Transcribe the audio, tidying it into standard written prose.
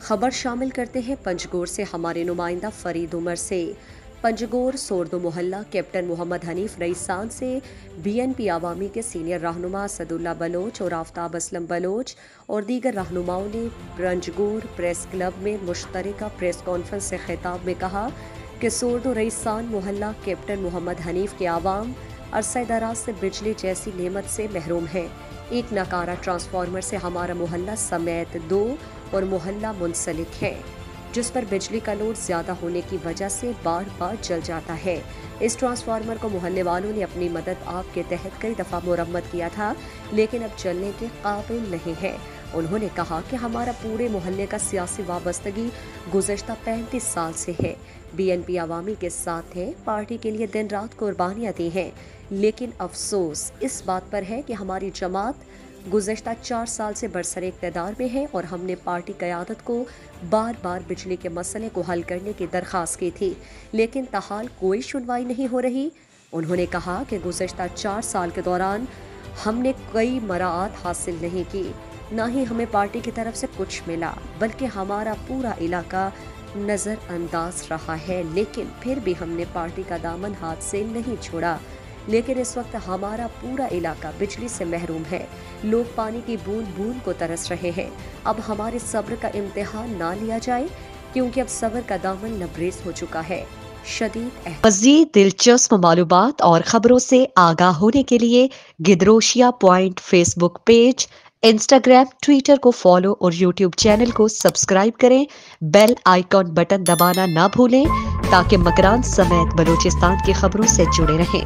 खबर शामिल करते हैं पंजगोर से हमारे नुमाइंदा फरीद उमर से। पंजगोर सोर्दो मोहल्ला कैप्टन मोहम्मद हनीफ रईसान से बीएनपी आवामी के सीनियर रहनुमा असदुल्ला बलोच और आफ्ताब असलम बलोच और दीगर रहनुमाओं ने पंजगोर प्रेस क्लब में मुश्तरका प्रेस कॉन्फ्रेंस से खिताब में कहा कि सोर्दो रईसान मोहल्ला कैप्टन मोहम्मद हनीफ के आवाम अरसे दराज से बिजली जैसी नेमत से महरूम है। एक नकारा ट्रांसफार्मर से हमारा मोहल्ला समेत 2 और मोहल्ला मुंसलिक है, जिस पर बिजली का लोड ज्यादा होने की वजह से बार बार जल जाता है। इस ट्रांसफार्मर को मोहल्ले वालों ने अपनी मदद आप के तहत कई दफा मुरम्मत किया था, लेकिन अब चलने के काबिल नहीं है। उन्होंने कहा कि हमारा पूरे मोहल्ले का सियासी वाबस्तगी गुज़श्ता 35 साल से है। बीएनपी आवामी के साथ है, पार्टी के लिए दिन रात कुर्बानियां दी हैं, लेकिन अफसोस इस बात पर है कि हमारी जमात गुज़श्ता 4 साल से बरसरे इक़्तिदार में है और हमने पार्टी क़यादत को बार बार बिजली के मसले को हल करने की दरख्वास्त की थी, लेकिन ताहाल कोई सुनवाई नहीं हो रही। उन्होंने कहा कि गुज़श्ता 4 साल के दौरान हमने कई मराआत हासिल नहीं की, ना ही हमें पार्टी की तरफ से कुछ मिला, बल्कि हमारा पूरा इलाका नज़रअंदाज रहा है। लेकिन फिर भी हमने पार्टी का दामन हाथ से नहीं छोड़ा। लेकिन इस वक्त हमारा पूरा इलाका बिजली से महरूम है। लोग पानी की बूंद बूंद को तरस रहे हैं। अब हमारे सब्र का इम्तिहान ना लिया जाए, क्योंकि अब सब्र का दामन लबरेज हो चुका है। मज़ीद दिलचस्प मालूमात और खबरों से आगाह होने के लिए Gedrosia point Facebook page, Instagram, Twitter को फॉलो और यूट्यूब चैनल को सब्सक्राइब करें। बेल आइकॉन बटन दबाना ना भूलें ताकि मकरान समेत बलूचिस्तान की खबरों से जुड़े रहें।